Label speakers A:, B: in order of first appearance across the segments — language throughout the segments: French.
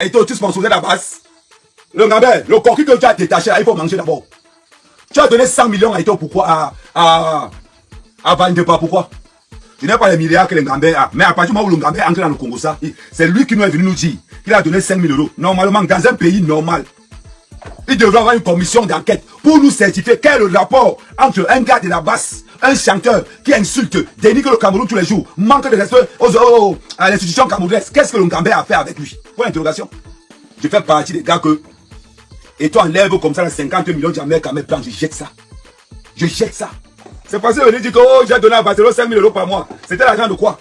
A: Et toi, tu sponsorisais la base. Le Ngambé, le coquille que tu as détaché, là, il faut manger d'abord. Tu as donné 100 millions à Ito, pourquoi à Vandepa, pourquoi? Je n'ai pas les milliards que le Ngambé a. Mais à partir du moment où le Ngambé entre dans le Congo, c'est lui qui nous est venu nous dire qu'il a donné 5 000 euros. Normalement, dans un pays normal, il devrait avoir une commission d'enquête pour nous certifier quel est le rapport entre un gars de la basse, un chanteur qui insulte, dénigre le Cameroun tous les jours, manque de respect à l'institution camerounaise. Qu'est-ce que le Ngambé a fait avec lui? Pour l'interrogation. Je fais partie des gars que, et toi enlèves comme ça les 50 millions de Jamaïcains à mes plans, je jette ça. Je jette ça. C'est parce que je dis que j'ai donné à Barcelone 5 000 euros par mois. C'était l'argent de quoi?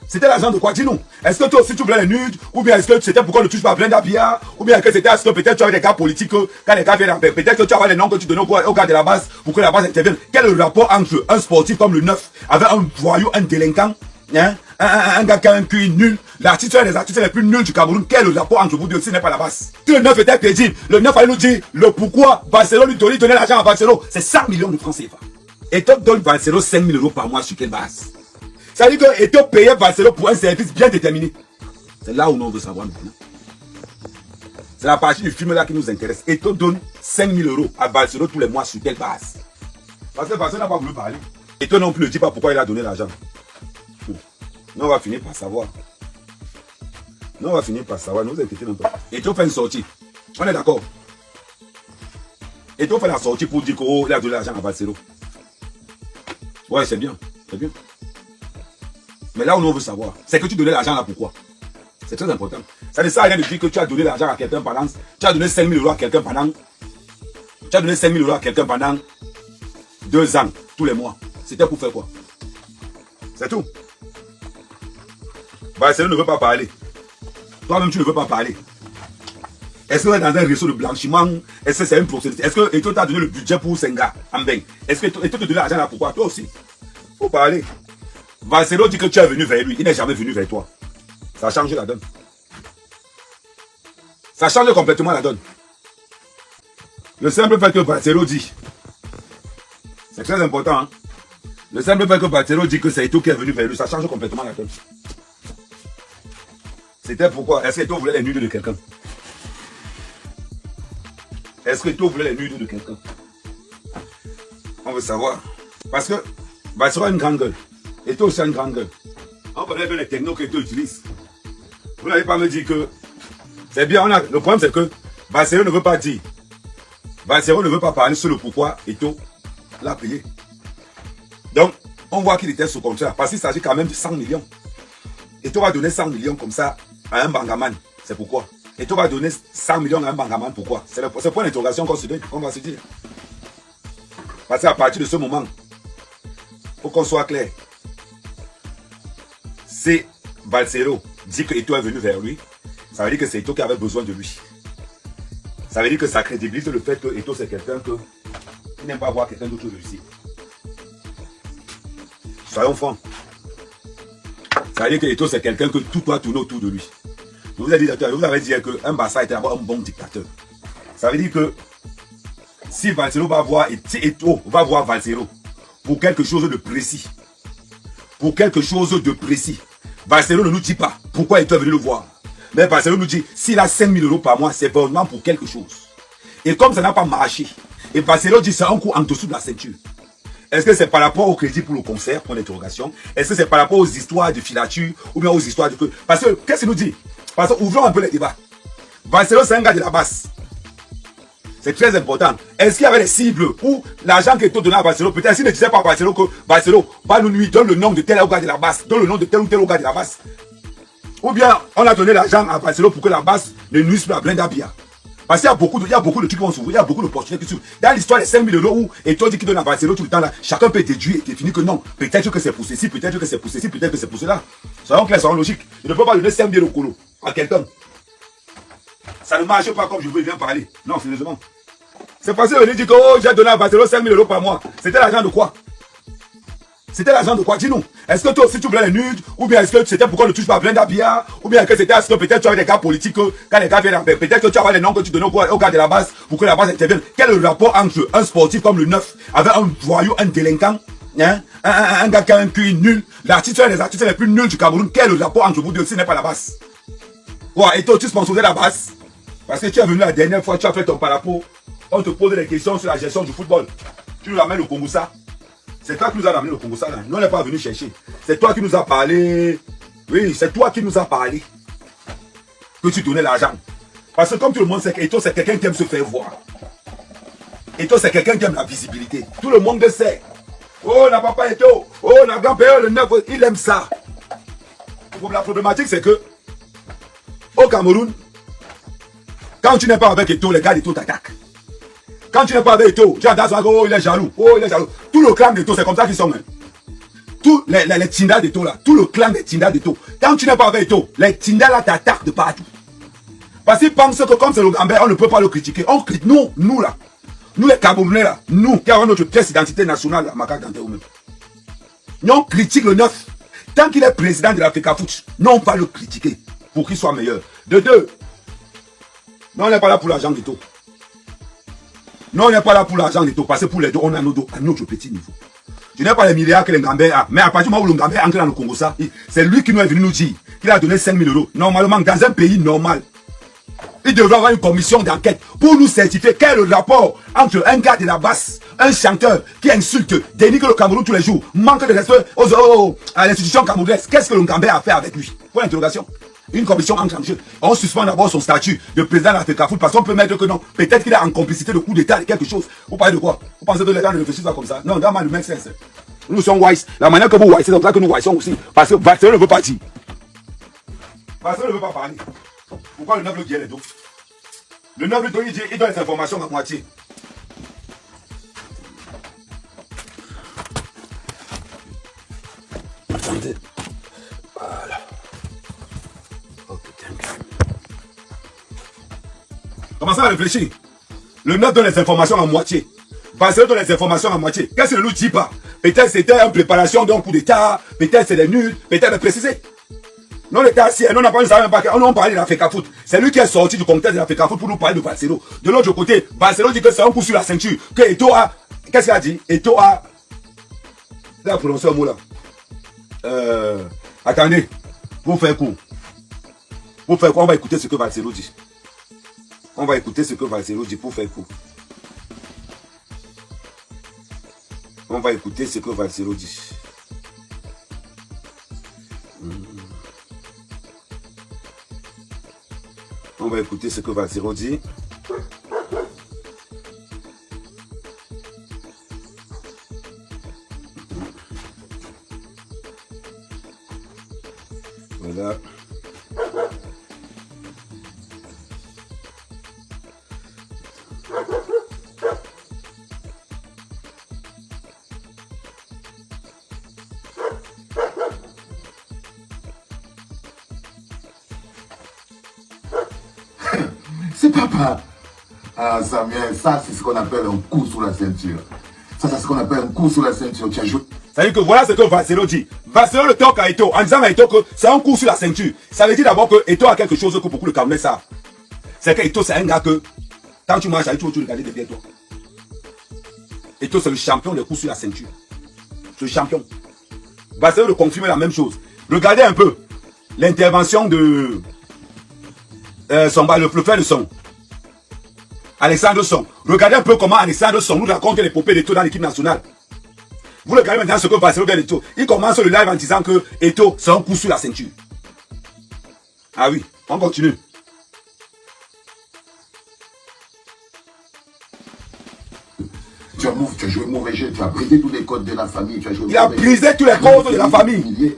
A: C'était l'argent de quoi? Dis-nous. Est-ce que toi aussi tu voulais les nudes? Ou bien est-ce que c'était pourquoi ne touche pas Brenda Bia? Ou bien est-ce que c'était parce que peut-être tu avais des gars politiques, quand les gars viennent, peut-être que tu avais les noms que tu donnais au gars de la base pour que la base intervienne. Quel est le rapport entre un sportif comme le 9 avec un voyou, un délinquant, hein? Un gars qui a un QI nul, l'artiste est des artistes les plus nuls du Cameroun? Quel est le rapport entre vous deux si ce n'est pas la base? Si le 9 était crédible, le 9 allait nous dire le pourquoi Barcelone lui donnait l'argent à Barcelone. C'est 100 millions de francs CFA. Et toi donne Barcelone 5 000 euros par mois sur quelle base? Ça veut dire que Eto payait Barcelone pour un service bien déterminé. C'est là où on veut savoir maintenant. C'est la partie du film là qui nous intéresse. Eto donne 5 000 euros à Barcelone tous les mois sur quelle base? Parce que Barcelone n'a pas voulu parler. Eto non plus ne dit pas pourquoi il a donné l'argent. Nous on va finir par savoir. Nous on va finir par savoir. Ne vous inquiétez même pas. Eto fait une sortie. On est d'accord. Eto fait la sortie pour dire qu'il a donné l'argent à Barcelone. Ouais, c'est bien. C'est bien. Mais là où on veut savoir, c'est que tu donnais l'argent là pourquoi? C'est très important. Ça ne sert à rien de dire que tu as donné l'argent à quelqu'un pendant. Tu as donné 5 000 euros à quelqu'un pendant. Tu as donné 5 000 euros à quelqu'un pendant 2 ans, tous les mois. C'était pour faire quoi? C'est tout. Barcelone ne veut pas parler. Toi-même, tu ne veux pas parler. Est-ce que dans un réseau de blanchiment, est-ce que c'est une procédure? Est-ce que Eto t'a donné le budget pour Senga, Ambeng? Est-ce que Eto te donne l'argent là pourquoi? Toi aussi. Il faut parler. Barcelone dit que tu es venu vers lui. Il n'est jamais venu vers toi. Ça change la donne. Ça change complètement la donne. Le simple fait que Barcelone dit, c'est très important. Hein? Le simple fait que Barcelone dit que c'est Eto qui est venu vers lui, ça change complètement la donne. C'était pourquoi? Est-ce que Eto voulait les nudes de quelqu'un? Est-ce que Eto voulait les nudes de quelqu'un? On veut savoir. Parce que Barcelone a une grande gueule. Eto aussi a une grande gueule. On connaît bien les technos que Eto utilise. Vous n'allez pas me dire que c'est bien. Le problème c'est que Barcelone ne veut pas dire. Barcelone ne veut pas parler sur le pourquoi Eto l'a payé. Donc, on voit qu'il était sous contrat. Parce qu'il s'agit quand même de 100 millions. Eto va donner 100 millions comme ça à un bangaman. C'est pourquoi? Eto va donner 100 millions à un bangaman. Pourquoi? C'est le point d'interrogation qu'on va se dire. Parce qu'à partir de ce moment, il faut qu'on soit clair. Si Barcelone dit que Eto est venu vers lui, ça veut dire que c'est Eto qui avait besoin de lui. Ça veut dire que ça crédibilise le fait que Eto c'est quelqu'un qui n'aime pas voir quelqu'un d'autre réussir. Soyons francs. Ça veut dire que Eto c'est quelqu'un que tout doit tourner autour de lui. Je vous avais dit qu'un Barça était d'abord un bon dictateur. Ça veut dire que si Barcelone va voir, si Eto va voir Barcelone pour quelque chose de précis, Barcelone ne nous dit pas pourquoi Eto est venu le voir. Mais Barcelone nous dit, s'il a 5 000 euros par mois, c'est vraiment pour quelque chose. Et comme ça n'a pas marché, et Barcelone dit c'est un coup en dessous de la ceinture. Est-ce que c'est par rapport au crédit pour le concert, pour l'interrogation? Est-ce que c'est par rapport aux histoires de filature ou bien aux histoires de... Parce que, qu'est-ce qu'il nous dit? Parce que, ouvrons un peu les débats. Barcelone, c'est un gars de la basse. C'est très important. Est-ce qu'il y avait des cibles où l'argent que Eto donnait à Barcelone, peut-être s'il ne disait pas à Barcelone que Barcelone, va nous nuire, donne le nom de tel gars de la basse, donne le nom de tel ou tel gars de la basse. Ou bien, on a donné l'argent à Barcelone pour que la basse ne nuise plus à Brenda Bia. Parce qu'il y a beaucoup de trucs qui vont s'ouvrir, il y a beaucoup d'opportunités qui s'ouvrent. Dans l'histoire des 5 000 euros où Eto dit qu'il donne à Barcelone tout le temps là, chacun peut déduire et définir que non, peut-être que c'est pour ceci, peut-être que c'est pour ceci, peut-être que c'est pour cela. Soyons clairs, soyons logiques. Je ne peux pas donner 5 000 euros à quelqu'un. Ça ne marche pas comme je veux bien parler. Non, sérieusement. C'est facile de dire que oh, j'ai donné à Barcelone 5 000 euros par mois. C'était l'argent de quoi? C'était l'argent de quoi? Dis-nous. Est-ce que toi aussi tu voulais les nudes? Ou bien est-ce que c'était pourquoi ne touche pas Brenda Bia? Ou bien est-ce que c'était parce que peut-être tu avais des gars politiques, quand les gars viennent, peut-être que tu avais les noms que tu donnais au gars de la base pour que la base intervienne. Quel est le rapport entre un sportif comme le 9 avec un voyou, un délinquant, hein? Un gars qui a un QI nul, l'artiste est des artistes les plus nuls du Cameroun? Quel est le rapport entre vous deux si ce n'est pas la base? Quoi, et toi, tu sponsorisais la base? Parce que tu es venu la dernière fois, tu as fait ton parapluie. On te pose des questions sur la gestion du football. Tu nous amènes au Congo ça. C'est toi qui nous as amené au Congo ça. Nous, on n'est pas venu chercher. C'est toi qui nous as parlé. Oui, c'est toi qui nous as parlé. Que tu donnais l'argent. Parce que comme tout le monde sait qu'Eto, c'est quelqu'un qui aime se faire voir. Eto, c'est quelqu'un qui aime la visibilité. Tout le monde le sait. Oh, n'a papa Eto. Oh, n'a grand-père, le neuf. Il aime ça. La problématique, c'est que au Cameroun, quand tu n'es pas avec Eto, les gars d'Eto t'attaquent. Quand tu n'es pas avec Eto, tu as tendance à dire, oh, il est jaloux. Oh, il est jaloux. Tout le clan d'Eto, c'est comme ça qu'ils sont. Hein. Tous les Tindas d'Eto là, tout le clan des Tindas d'Eto. Quand tu n'es pas avec Eto, les Tindas là t'attaquent de partout. Parce qu'ils pensent que comme c'est le Gambert, on ne peut pas le critiquer. On critique, nous là. Nous les Camerounais là, nous qui avons notre pièce d'identité nationale, là, Macaque Dante même. Nous on critique le 9. Tant qu'il est président de l'Africa Foot, nous on va le critiquer pour qu'il soit meilleur. De deux, nous on n'est pas là pour l'argent d'Eto. Nous on n'est pas là pour l'argent d'Eto, parce que pour les deux, on a notre petit niveau. Je n'ai pas les milliards que le Gambert a, mais à partir du moment où le Gambert entre dans le Congo, ça, c'est lui qui nous est venu nous dire qu'il a donné 5 000 €. Normalement, dans un pays normal, il devrait avoir une commission d'enquête pour nous certifier quel est le rapport entre un gars de la basse, un chanteur qui insulte, dénigre le Cameroun tous les jours, manque de respect à l'institution camerounaise. Qu'est-ce que le Gambert a fait avec lui? Pour l'interrogation. Une commission entre en jeu. On suspend d'abord son statut de président de l'Africa Foot parce qu'on peut mettre que non. Peut-être qu'il est en complicité de coup d'état de quelque chose. Vous parlez de quoi? Vous pensez que les gens ne réfléchissent pas comme ça? Non, dans ma humain sens. Nous sommes wise. La manière que vous wise, c'est comme ça que nous wisons aussi. Parce que Barcelone ne veut pas dire. Barcelone ne veut pas parler. Pourquoi le 9 le dit les deux? Le 9 le dit, il donne les informations à moitié. Attendez. Voilà. Oh putain. Commencez à réfléchir. Le 9 donne les informations à moitié. Barcelone donne les informations à moitié. Qu'est-ce que ne nous dit pas? Peut-être c'était une préparation d'un coup d'état, peut-être c'est des nuls, peut-être préciser. Non, l'État assis, on n'a pas même pas, on parlé de l'Africa Foot. C'est lui qui est sorti du contexte de l'Africa Foot pour nous parler de Barcelone. De l'autre côté, Barcelone dit que c'est un coup sur la ceinture. Que Eto a, qu'est-ce qu'il a dit? Eto a, il a prononcé un mot là. Attendez, vous faites quoi? Vous faites quoi? On va écouter ce que Barcelone dit. On va écouter ce que Barcelone dit pour faire quoi? On va écouter ce que Barcelone dit. On va écouter ce que Valsero dit. Voilà.
B: C'est papa. Ah, Samuel, ça c'est ce qu'on appelle un coup sous la ceinture. Ça c'est ce qu'on appelle un coup sous la ceinture. Tu as joué.
A: Ça veut dire que voilà ce que Valsero dit. Valsero le toque à Eto en disant à Eto que c'est un coup sur la ceinture. Ça veut dire d'abord que Eto a quelque chose que beaucoup de Camerounais savent. C'est que Eto c'est un gars que quand tu marches avec toi, tu regardes derrière toi. Eto c'est le champion des coups sur la ceinture. C'est le champion. Valsero le confirme la même chose. Regardez un peu l'intervention de le frère de son. Alexandre Son. Regardez un peu comment Alexandre Son nous raconte l'épopée d'Eto dans l'équipe nationale. Vous regardez maintenant ce que Barcelone vient d'Eto. Il commence le live en disant que Eto c'est un coup sur la ceinture. Ah oui, on continue.
B: Tu as joué mauvais jeu, tu as brisé tous les codes de la famille.
A: Il a brisé tous les codes de la famille.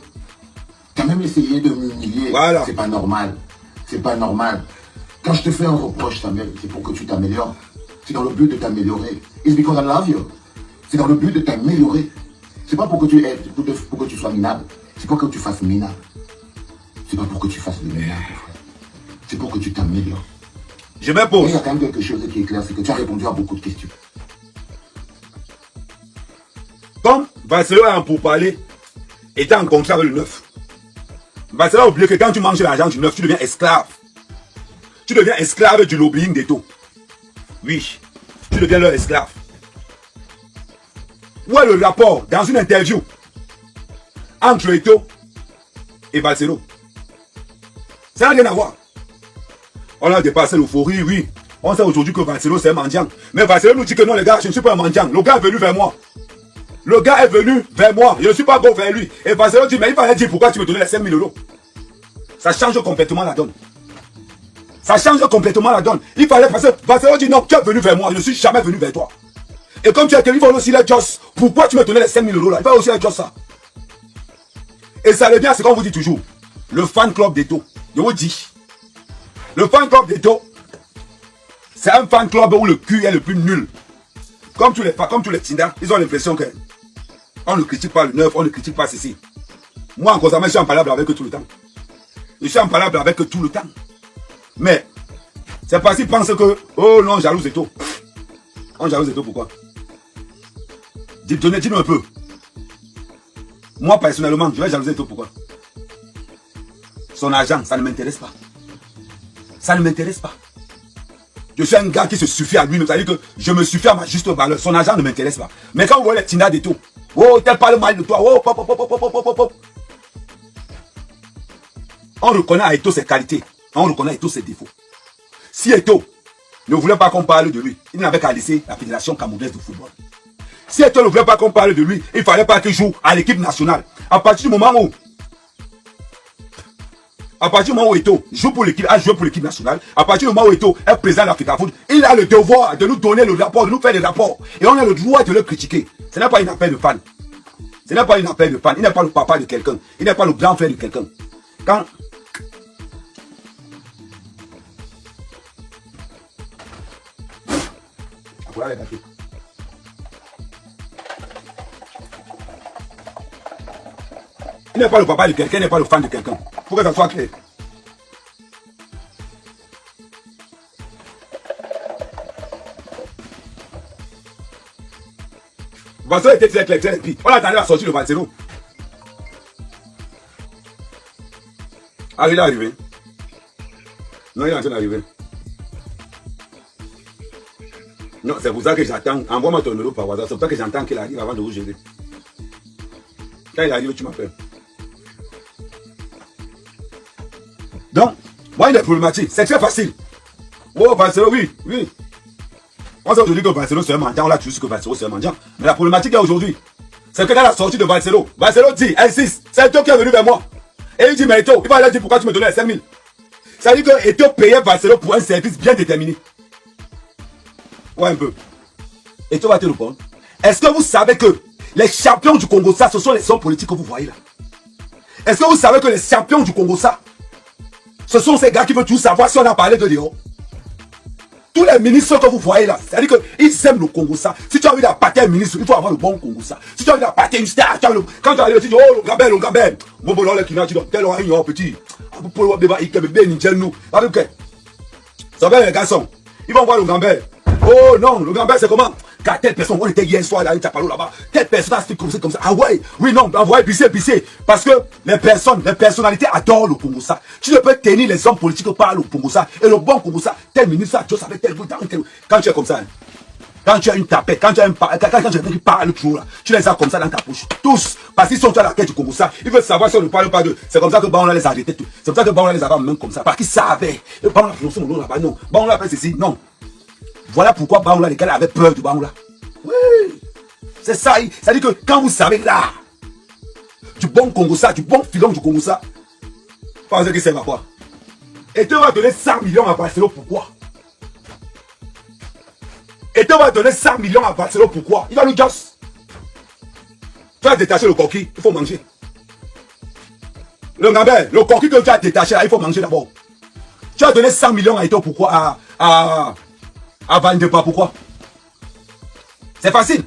B: Tu as même essayé de m'humilier.
A: Voilà.
B: C'est pas normal. C'est pas normal. Quand je te fais un reproche, Samuel, c'est pour que tu t'améliores. C'est dans le but de t'améliorer. It's because I love you. C'est dans le but de t'améliorer. C'est pas pour que tu aies, pour que tu sois minable. C'est pas pour que tu fasses minable. C'est pas pour que tu fasses le minable, frère. C'est pour que tu t'améliores.
A: Je me pose.
B: Il y a quand même quelque chose qui est clair, c'est que tu as répondu à beaucoup de questions.
A: Comme Barcelone a pour parler, était en contrat avec le 9. Barcelone a oublié que quand tu manges l'argent du 9, tu deviens esclave. Tu deviens esclave du lobbying d'Eto. Oui, tu deviens leur esclave. Où est le rapport dans une interview entre Eto et Barcelone? Ça n'a rien à voir. On a dépassé l'euphorie, oui. On sait aujourd'hui que Barcelone c'est un mendiant. Mais Barcelone nous dit que non les gars, je ne suis pas un mendiant. Le gars est venu vers moi. Le gars est venu vers moi. Je ne suis pas bon vers lui. Et Barcelone dit, mais il fallait dire pourquoi tu me donnais les 5 000 euros. Ça change complètement la donne. Ça change complètement la donne. Il fallait passer. Barcelone dit non, tu es venu vers moi. Je ne suis jamais venu vers toi. Et comme tu es quelqu'un, il faut aussi les Joss. Pourquoi tu me donnais les 5 000 euros là? Il faut aussi les Joss ça. Et ça revient à ce qu'on vous dit toujours. Le fan club d'Eto. Je vous dis. Le fan club d'Eto, c'est un fan club où le cul est le plus nul. Comme tous les Tindas, ils ont l'impression que on ne critique pas le neuf, on ne critique pas ceci. Moi, en constamment, je suis en palabre avec eux tout le temps. Je suis en palabre avec eux tout le temps. Mais, c'est parce qu'ils pensent que, oh non, jalouse Eto. On jalouse Eto, pourquoi? Dis-nous un peu. Moi, personnellement, je vais jalouser Eto, pourquoi? Son argent, ça ne m'intéresse pas. Ça ne m'intéresse pas. Je suis un gars qui se suffit à lui-même. C'est-à-dire que je me suffis à ma juste valeur. Son argent ne m'intéresse pas. Mais quand vous voyez les Tindas d'Eto, oh, tel parle mal de toi. Oh, pop, pop, pop, pop, pop, pop. On reconnaît à Eto ses qualités. On reconnaît à Eto ses défauts. Si Eto ne voulait pas qu'on parle de lui, il n'avait qu'à laisser la Fédération camerounaise de football. Si Eto ne voulait pas qu'on parle de lui, il ne fallait pas qu'il joue à l'équipe nationale. À partir du moment où Eto joue pour l'équipe, a joué pour l'équipe nationale, à partir du moment où Eto est président de l'Africa Foot, il a le devoir de nous donner le rapport, de nous faire des rapports. Et on a le droit de le critiquer. Ce n'est pas une appel de fan. Ce n'est pas une appel de fan. Il n'est pas le papa de quelqu'un. Il n'est pas le grand frère de quelqu'un. Quand... Il n'est pas le papa de quelqu'un, il n'est pas le fan de quelqu'un. Il faut que ça soit clair. Barcelone était très clair, et puis on attendait la sortie de Barcelone. Ah, il est arrivé. Non, il est en train d'arriver. Non, c'est pour ça que j'attends. Envoie-moi ton numéro par WhatsApp. C'est pour ça que j'entends qu'il arrive avant de vous gérer. Quand il arrive, tu m'appelles. Donc, moi, il est problématique. C'est très facile. Oh, Barcelone, oui. On sait aujourd'hui que Barcelone c'est un mendiant. On l'a toujours su que Barcelone c'est un mendiant. Mais la problématique est aujourd'hui. C'est que dans la sortie de Barcelone, Barcelone dit, insiste, c'est Eto qui est venu vers moi. Et il dit, mais Eto, il va aller dire pourquoi tu me donnais les 5 000. Ça veut dire que Eto payait Barcelone pour un service bien déterminé. Ouais, un peu. Eto va te répondre. Est-ce que vous savez que les champions du Congo, ça, ce sont les hommes politiques que vous voyez là? Est-ce que vous savez que les champions du Congo, ça, ce sont ces gars qui veulent tout savoir si on a parlé de Léon? Tous les ministres que vous voyez là, c'est-à-dire qu'ils aiment le Congo ça. Si tu as envie d'appâter un ministre, il faut avoir le bon Congo ça. Si tu as envie d'appâter une star, quand tu arrives, tu dis, oh, le Gabel. Bon, bon, là, tu dis, tel oreille, petit. Pour le débat, il bien, il tient nous. Avec que, ça va, les garçons. Ils vont voir le Gambel. Oh non, le Gambel, c'est comment? Car telle personne, on était hier soir là, il t'a parlé là-bas. Telle personne a fait comme ça. Ah ouais, oui, non, envoyez, pisser. Parce que les personnalités adorent le Congo ça. Tu ne peux tenir les hommes politiques qui parlent au Congo ça. Et le bon Congo ça, tel ministre, ça, tu savais tel bout, quand tu es comme ça, hein, quand tu as une tapette, quand tu as quelqu'un qui parle toujours là, tu les as comme ça dans ta poche. Tous, parce qu'ils sont à la quête du Congo ça. Ils veulent savoir si on ne parle pas d'eux. C'est comme ça que on les a arrêtés. C'est comme ça que on les a même comme ça. Parce qu'ils savaient. Et on a prononcé mon nom là-bas, non. On a fait ceci, non. Voilà pourquoi Baoula, les gars avaient peur de Baoula. Oui, c'est ça. Ça dit que quand vous savez là, du bon Congo ça, du bon filon du Congo ça, pensez que c'est quoi? Et tu vas donner 100 millions à Barcelone, pourquoi? Et tu vas donner 100 millions à Barcelone, pourquoi? Il va nous gosse. Tu vas détacher le coquille, il faut manger. Le Gambel, le coquille que tu as détaché là, il faut manger d'abord. Tu as donné 100 millions à Eto, pourquoi? À Van de Pas, pourquoi? C'est facile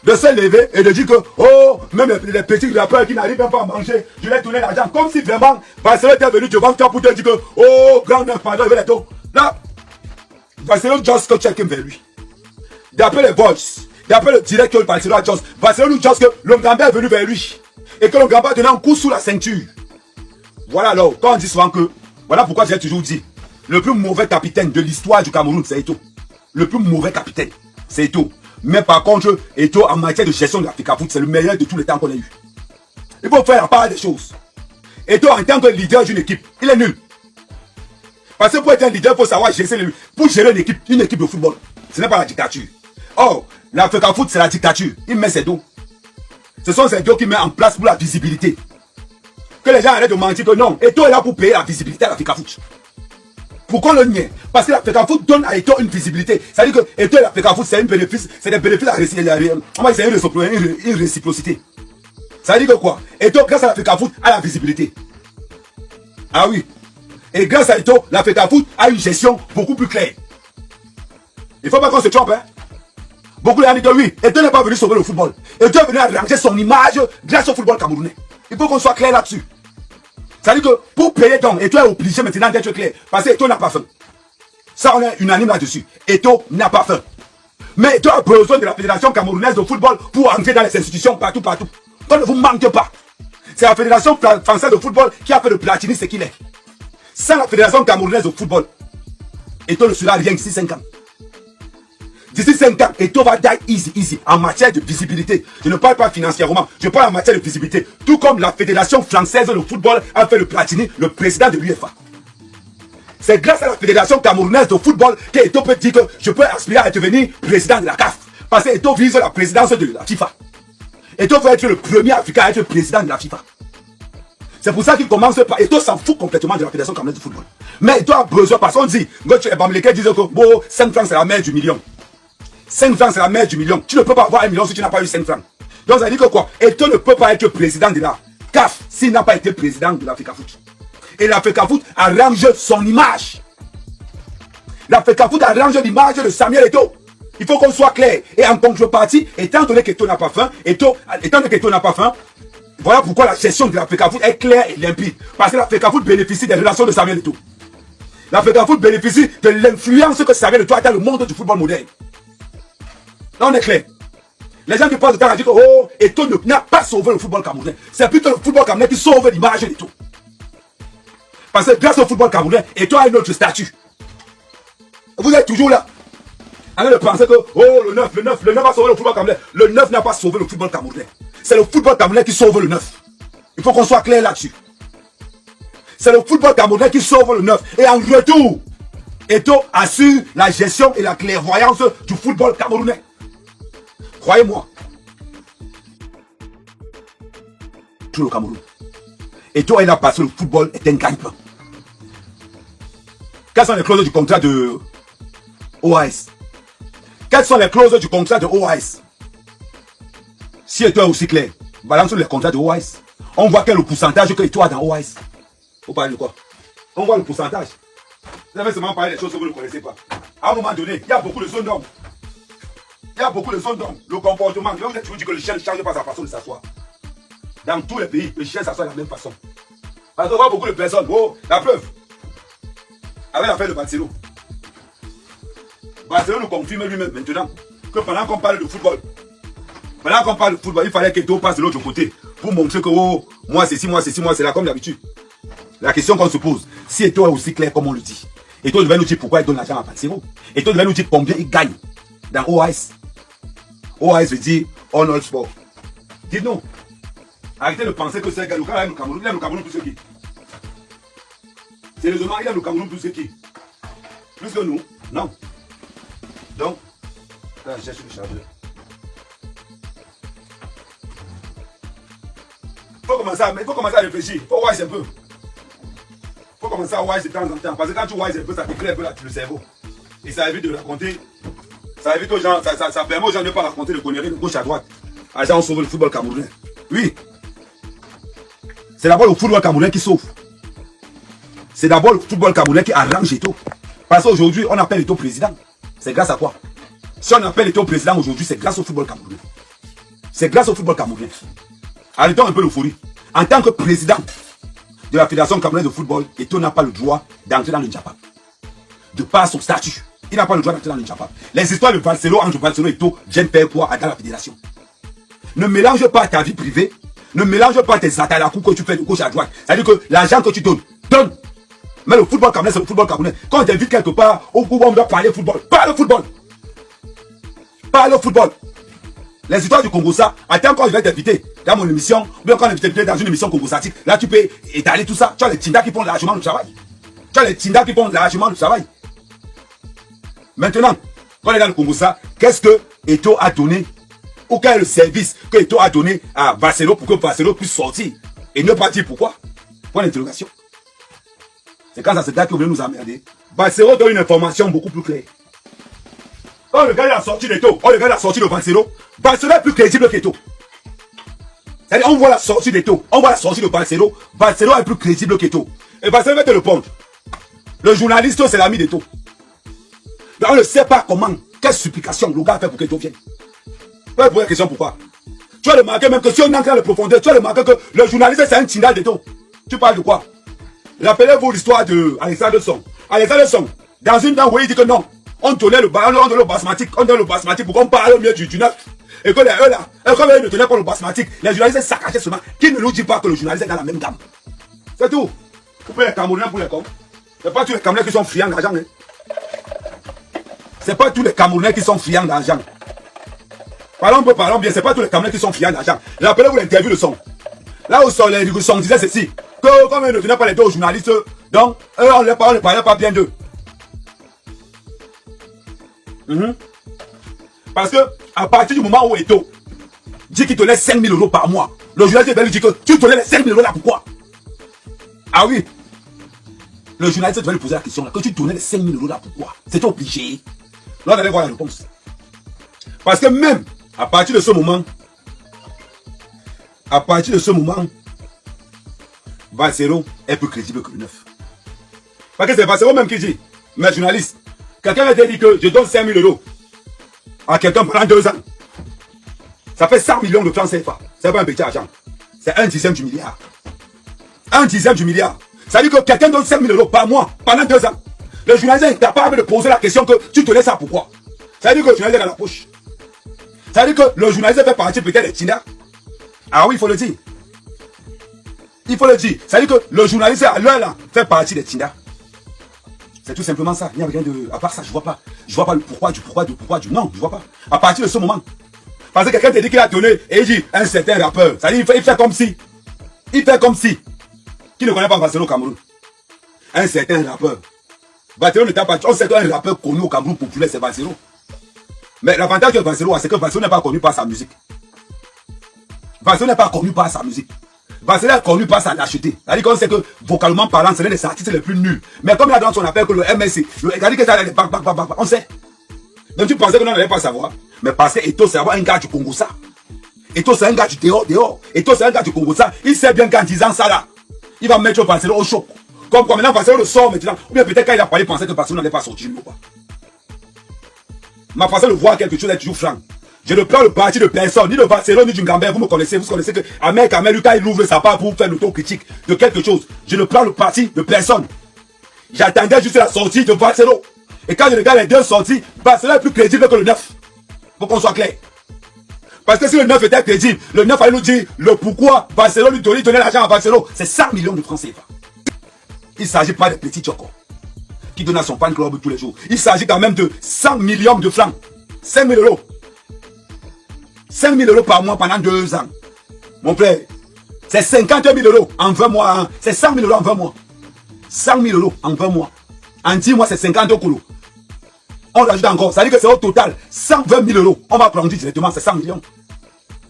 A: de se lever et de dire que, oh, même les petits rappeurs qui n'arrivent même pas à manger, je vais tourner l'argent. Comme si vraiment Barcelone était venu devant toi pour te dire que, oh, grand pardon, il veut les taux. Là, Barcelone just que check vers lui. D'après les voices, d'après le direct que Barcelone just, Barcelone nous just que le Gambé est venu vers lui. Et que le Gambé a donné un coup sous la ceinture. Voilà alors, quand on dit souvent que, voilà pourquoi j'ai toujours dit, le plus mauvais capitaine de l'histoire du Cameroun, c'est Eto. Le plus mauvais capitaine, c'est Eto. Mais par contre, Eto, en matière de gestion de l'Africa Foot, c'est le meilleur de tous les temps qu'on a eu. Il faut faire la part des choses. Eto, en tant que leader d'une équipe, il est nul. Parce que pour être un leader, il faut savoir gérer, pour gérer une équipe de football. Ce n'est pas la dictature. Or, l'Africa Foot, c'est la dictature. Il met ses dos. Ce sont ces dos qui mettent en place pour la visibilité. Que les gens arrêtent de mentir que non. Eto'o est là pour payer la visibilité à l'Africa Foot. Pourquoi le nier? Parce que l'Africa Foot donne à Eto'o une visibilité. C'est-à-dire que Eto'o et l'Africa Foot, c'est un bénéfice, c'est des bénéfices une réciprocité. Ça veut dire que quoi? Eto'o, grâce à l'Africa Foot, a la visibilité. Ah oui. Et grâce à Eto'o, l'Africa Foot a une gestion beaucoup plus claire. Il ne faut pas qu'on se trompe, hein. Beaucoup de gens disent que oui, Eto'o n'est pas venu sauver le football. Eto'o est venu arranger son image grâce au football camerounais. Il faut qu'on soit clair là-dessus. Ça veut dire que pour payer donc, Eto'o est obligé maintenant d'être clair. Parce que Eto'o n'a pas faim. Ça, on est unanime là-dessus. Eto'o n'a pas faim. Mais Eto'o a besoin de la Fédération camerounaise de football pour entrer dans les institutions partout. Donc ne vous manquez pas. C'est la Fédération française de football qui a fait de Platini ce qu'il est. Sans la Fédération camerounaise de football, Eto'o ne sera rien d'ici 5 ans. D'ici 5 ans, Eto'o va die easy en matière de visibilité. Je ne parle pas financièrement, je parle en matière de visibilité. Tout comme la Fédération française de football a fait le Platini, le président de l'UEFA. C'est grâce à la Fédération camerounaise de football que Eto'o peut dire que je peux aspirer à devenir président de la CAF. Parce que Eto'o vise la présidence de la FIFA. Eto'o veut être le premier Africain à être président de la FIFA. C'est pour ça qu'il commence par... Eto'o s'en fout complètement de la Fédération camerounaise de football. Mais Eto'o a besoin, parce qu'on dit, les Bamileke disent que bon, 5 francs c'est la mère du million. 5 francs c'est la mère du million. Tu ne peux pas avoir 1 million si tu n'as pas eu 5 francs. Donc ça dit que quoi? Eto'o ne peut pas être président de la CAF s'il n'a pas été président de l'Africa Foot. Et l'Africa Foot arrange son image. L'Africa Foot arrange l'image de Samuel Eto'o. Il faut qu'on soit clair. Et en contrepartie, étant donné qu'Eto'o n'a pas faim, voilà pourquoi la gestion de l'Africa Foot est claire et limpide. Parce que l'Africa Foot bénéficie des relations de Samuel Eto'o. L'Africa Foot bénéficie de l'influence que Samuel Eto'o a dans le monde du football moderne. Là, on est clair. Les gens qui passent le temps à dire que oh, Eto'o n'a pas sauvé le football camerounais. C'est plutôt le football camerounais qui sauve l'image d'Eto'o. Parce que grâce au football camerounais, Eto'o a une autre statut. Vous êtes toujours là. Allez de penser que oh, le 9 a sauvé le football camerounais. Le 9 n'a pas sauvé le football camerounais. C'est le football camerounais qui sauve le 9. Il faut qu'on soit clair là-dessus. C'est le football camerounais qui sauve le 9. Et en retour, Eto'o assure la gestion et la clairvoyance du football camerounais. Croyez-moi. Tout le Cameroun. Eto'o est là parce que le football est un gagne-pain. Quelles sont les clauses du contrat de OAS? Quelles sont les clauses du contrat de OAS? Si Eto'o est aussi clair, balance les contrats de OAS. On voit quel est le pourcentage que Eto'o a dans OAS. Vous parlez de quoi? On voit le pourcentage. Vous avez seulement parlé des choses que vous ne connaissez pas. À un moment donné, il y a beaucoup de zones d'ombre. Il y a beaucoup de zones d'ombre. Le comportement. Là, vous êtes toujours dit que le chien ne change pas sa façon de s'asseoir. Dans tous les pays, le chien s'assoit de la même façon. Parce qu'on voit beaucoup de personnes. Oh, la preuve. Avec l'affaire de Barcelone. Barcelone nous confirme lui-même maintenant que pendant qu'on parle de football, il fallait qu'Eto'o passe de l'autre côté pour montrer que oh, moi c'est là comme d'habitude. La question qu'on se pose, si Eto'o est aussi clair comme on le dit, Eto'o devait nous dire pourquoi il donne l'argent à Barcelone. Eto'o devait nous dire combien il gagne dans OAS. OAS veut dire On All Sport. Dites-nous. Arrêtez de penser que c'est le gars aime le Cameroun. Il aime le Cameroun plus que qui? Sérieusement, il aime le Cameroun plus que qui? Plus que nous? Non. Donc, là, je cherche le chargeur. Il faut commencer à réfléchir. Il faut wise un peu. Il faut commencer à wise de temps en temps. Parce que quand tu wise un peu, ça t'éclaire un peu le cerveau. Et ça évite de raconter. Ça évite aux gens, ça permet aux gens de ne pas raconter de conneries de gauche à droite. À gens sauver le football camerounais. Oui. C'est d'abord le football camerounais qui sauve. C'est d'abord le football camerounais qui arrange Eto'o. Parce qu'aujourd'hui, on appelle Eto'o président. C'est grâce à quoi? Si on appelle Eto'o président aujourd'hui, c'est grâce au football camerounais. C'est grâce au football camerounais. Arrêtons un peu l'euphorie. En tant que président de la Fédération camerounaise de football, Eto'o n'a pas le droit d'entrer dans le Njapap. De par son statut. Il n'a pas le droit d'entrer dans le Njapap. Les histoires de Barcelone entre Barcelone et Eto'o viennent faire quoi dans la fédération? Ne mélange pas ta vie privée. Ne mélange pas tes atalakou que tu fais de gauche à droite. C'est-à-dire que l'argent que tu donnes, donne. Mais le football camerounais, c'est le football camerounais. Quand on t'invite quelque part, où on doit parler football, parle football. Parle football. Les histoires du Congo, ça, attends quand je vais t'inviter dans mon émission, ou bien quand je vais t'inviter dans une émission congosatique, là tu peux étaler tout ça. Tu as les tindas qui font largement le travail. Tu as les Tinda qui font largement le travail. Maintenant, quand on est dans le Congo, ça, qu'est-ce que Eto'o a donné? Ou quel est le service que Eto'o a donné à Barcelone pour que Barcelone puisse sortir et ne pas dire pourquoi? Point d'interrogation. C'est quand ça se date que vous voulez nous emmerder. Barcelone donne une information beaucoup plus claire. Quand on regarde la sortie d'Eto'o, on regarde la sortie de Barcelone, Barcelone est plus crédible qu'Eto'o. C'est-à-dire, on voit la sortie d'Eto'o, on voit la sortie de Barcelone, Barcelone est plus crédible qu'Eto'o. Et Barcelone va te répondre. Le journaliste, c'est l'ami d'Eto'o. On ne sait pas comment, quelle supplication le gars a fait pour qu'Eto'o vienne. Je vais poser la question pourquoi. Tu as remarqué même que si on entre dans la profondeur, tu as remarqué que le journaliste c'est un Tindal d'Eto'o. Tu parles de quoi? Rappelez-vous l'histoire de Alexandre Song. Alexandre Song, dans une temps où il dit que non, on donnait le basmatique, pour qu'on parle au milieu du neuf. Et que les eux là, comme ils ne tenaient pas le basmatique, les journalistes saccageaient seulement. Qui ne nous dit pas que le journaliste est dans la même gamme? C'est tout. Vous pouvez les Camerounais pour les cons. C'est pas tous les Camerounais qui sont friands d'argent. Hein. C'est pas tous les Camerounais qui sont friands d'argent. Parlons bien, c'est pas tous les Camerounais qui sont friands d'argent. Rappelez-vous l'interview de Son. Là où Son disait ceci, que comme ils ne tenaient pas les deux journalistes, donc eux on ne parlait pas bien d'eux. Parce que à partir du moment où Eto'o dit qu'il donnait 5 000 € par mois, le journaliste lui dit que tu donnais les 5 000 € là, pourquoi? Ah oui. Le journaliste devait lui poser la question là, que tu donnais les 5 000 € là, pourquoi? C'était obligé. Là, on allait voir la réponse. Parce que même à partir de ce moment, Barcelone est plus crédible que le neuf. Parce que c'est Barcelone même qui dit, mais journaliste, quelqu'un m'a dit que je donne 5 000 € à quelqu'un pendant 2 ans. Ça fait 100 millions de francs CFA. C'est pas un petit argent. C'est 1/10 du milliard. 1/10 du milliard. Ça veut dire que quelqu'un donne 5 000 € par mois pendant 2 ans. Le journaliste est capable de poser la question que tu donnais ça pourquoi? Ça veut dire que le journaliste est dans la poche. Ça veut dire que le journaliste fait partie peut-être des Tinda. Ah oui, il faut le dire. Il faut le dire. Ça veut dire que le journaliste à l'heure là fait partie des Tinda. C'est tout simplement ça. Il n'y a rien de. À part ça, je vois pas. Je vois pas le pourquoi du. Non, je vois pas. À partir de ce moment. Parce que quelqu'un te dit qu'il a donné et il dit un certain rappeur. Ça veut dire il fait comme si. Qui ne connaît pas Barcelone au Cameroun? Un certain rappeur. Barcelone ne t'a pas. On sait qu'un rappeur connu au Cameroun populaire, c'est Barcelone. Mais l'avantage de Barcelone, c'est que Barcelone n'est pas connu par sa musique. Barcelone n'est pas connu par sa musique. Barcelone est connu par sa lâcheté. C'est-à-dire qu'on sait que vocalement parlant, c'est l'un des artistes les plus nuls. Mais comme il y a dans son appel que le MSC, c'est-à-dire que ça a des bac, on sait. Donc tu pensais que nous n'allait pas savoir. Mais parce que Eto'o, c'est un gars du Congo ça. Eto'o, c'est un gars du dehors. Eto'o, c'est un gars du Congo ça. Il sait bien qu'en disant ça là, il va mettre Barcelone au choc. Comme quoi maintenant Barcelone le sort maintenant. Ou bien peut-être quand il a parlé, il pensait que Barcelone n'allait pas sortir ou pas. Ma façon de voir quelque chose est toujours franc. Je ne prends le parti de personne, ni de Barcelone, ni du Gambert. Vous me connaissez, vous connaissez que Ahmed Kamel, lui, quand il ouvre sa part pour faire l'autocritique de quelque chose, je ne prends le parti de personne. J'attendais juste la sortie de Barcelone. Et quand je regarde les deux sorties, Barcelone est plus crédible que le 9. Pour qu'on soit clair. Parce que si le 9 était crédible, le 9 allait nous dire le pourquoi Barcelone lui donnait l'argent à Barcelone. C'est 100 millions de francs CFA. Il ne s'agit pas de petits chocos qui donnent à son fan club tous les jours. Il s'agit quand même de 100 millions de francs. 5 000 €. 5 000 € par mois pendant 2 ans. Mon frère, c'est 50 000 € en 20 mois. Hein. C'est 100 000 € en 20 mois. 100 000 € en 20 mois. En 10 mois, c'est 50 €. On rajoute encore. Ça veut dire que c'est au total 120 000 €. On va arrondir directement, c'est 100 millions.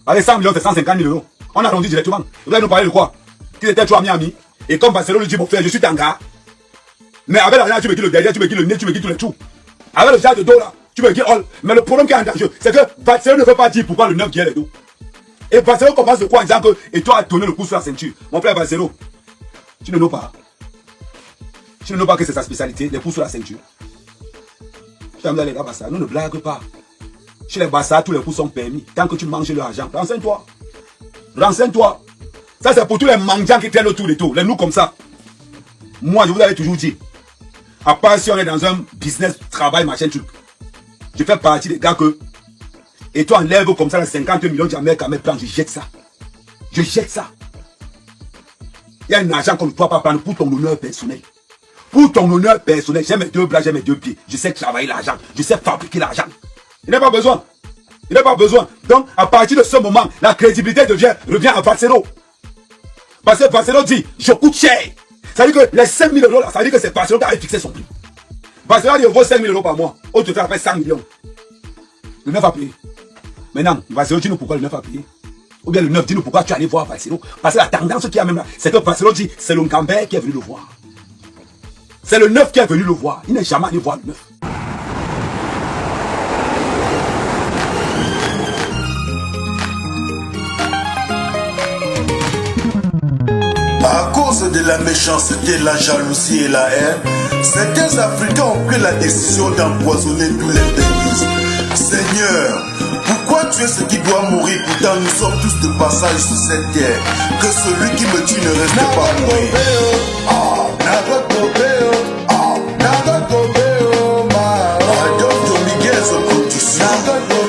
A: Avec 100 millions, c'est 150 000 €. On arrondit directement. Vous allez nous parler de quoi? Qu'ils étaient trois à Miami. Et comme Barcelone lui dit, mon frère, je suis tanga. Mais avec l'argent, tu me dis le derrière, tu me dis le nez, tu me dis tous les trous. Avec le genre de dos là, tu me dis all. Mais le problème qui est en danger, c'est que Barcelone ne veut pas dire pourquoi le 9 vient les dos. Et Barcelone commence de quoi en disant que et toi as donné le coup sur la ceinture. Mon frère Barcelone, tu ne know pas. Tu ne know pas que c'est sa spécialité, les coups sur la ceinture. Je t'aime les gars Barça, nous ne blague pas. Chez les Barça, tous les coups sont permis. Tant que tu manges leur argent, renseigne-toi. Renseigne-toi. Ça c'est pour tous les mendiants qui traînent autour de tout. Les nous comme ça. Moi je vous avais toujours dit. À part si on est dans un business, travail, machin truc. Je fais partie des gars que. Et toi enlèves comme ça les 50 millions d'Américains à mes plans, je jette ça. Je jette ça. Il y a un argent qu'on ne doit pas prendre pour ton honneur personnel. Pour ton honneur personnel, j'ai mes deux bras, j'ai mes deux pieds. Je sais travailler l'argent. Je sais fabriquer l'argent. Il n'a pas besoin. Il n'a pas besoin. Donc, à partir de ce moment, la crédibilité revient à Barcelone. Parce que Barcelone dit, je coûte cher. Ça veut dire que les 5 000 euros là, ça veut dire que c'est Barcelone qui a fixé son prix. Barcelone il vaut 5 000 euros par mois. Au total, après 100 millions. Le 9 a payé. Maintenant, Barcelone, dis-nous pourquoi le 9 a payé. Ou bien le 9, dis-nous pourquoi tu es allé voir Barcelone. Parce que la tendance qu'il y a même là, c'est que Barcelone dit, c'est le Gambert qui est venu le voir. C'est le 9 qui est venu le voir. Il n'est jamais allé voir le 9.
C: À cause de la méchanceté, la jalousie et la haine, certains Africains ont pris la décision d'empoisonner tous les pays. Seigneur, pourquoi tu es ce qui doit mourir? Pourtant nous sommes tous de passage sur cette terre. Que celui qui me tue ne reste pas mourir. Adolphe Dominguez en production,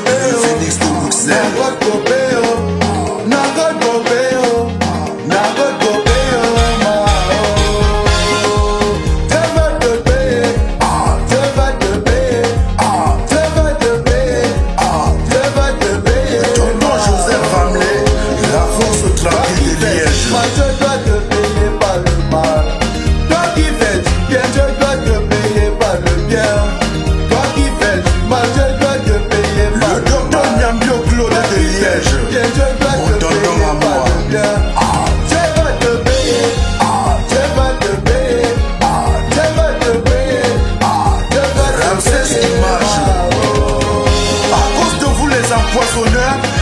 C: le Phoenix de Bruxelles.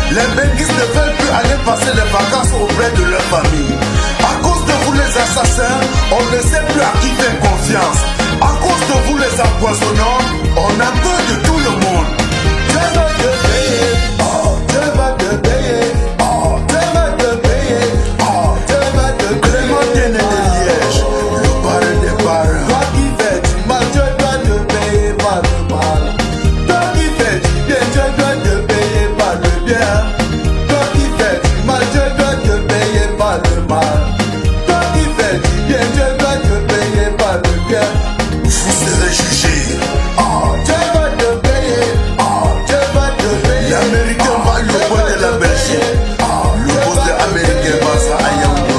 C: Les Benguis ne veulent plus aller passer les vacances auprès de leur famille. À cause de vous les assassins, on ne sait plus à qui faire confiance. À cause de vous les empoisonnants, on a peur de tout le monde. Je vais te payer, je vais te payer, je vais te payer, je vais te payer. Clémentine de Liège, le parrain des parrains. Toi qui fais du mal, je dois te payer par le mal. Toi qui fais du bien, je dois te payer par le bien. Toi qui fais du mal, je dois te payer par le mal. Toi qui fais du bien, je dois te payer par le bien. Vous serez jugé. Je vais te payer. Je vais te payer. L'Américain va le point de la Belgique. Le boss de l'Américain va ça à Yaoundé.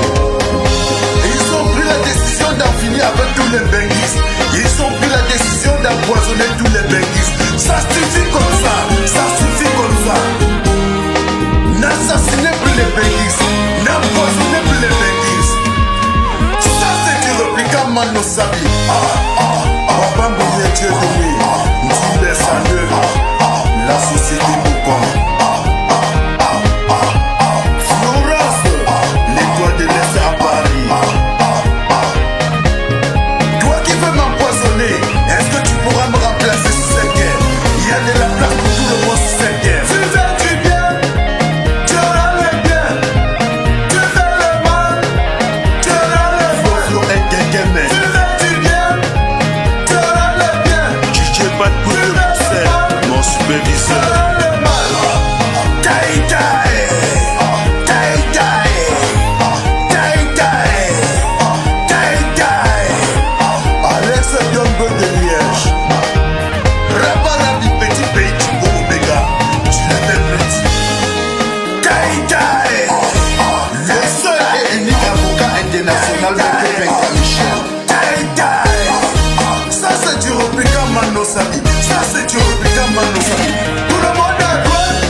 C: Et ils ont pris la décision d'en finir avec tous les Benguis. Ils ont pris la décision d'empoisonner tous les Benguis. Ça suffit comme ça. Ça suffit comme ça. N'assassinez plus les Benguis. N'empoisonnez plus les Benguis. Ça c'est du répliquant Mano Sabi. Papa Mouye Dieu de lui. Nous laisse à eux. La société Boucan. Florence, l'étoile de l'Est à Paris. Toi qui veux m'empoisonner, est-ce que tu pourras me remplacer sur cette guerre? Il y a de la place pour tout le monde sur cette guerre. Tu fais du bien, tu auras le bien. Tu fais le mal, tu auras le mal. Flo est quelqu'un, mais tu fais du bien, tu auras le bien. DJ Bad Boy de Bruxelles, mon superviseur. Ça c'est du répliquant Mano Sabi. Ça c'est du répliquant Mano Sabi. Tout le monde à droite.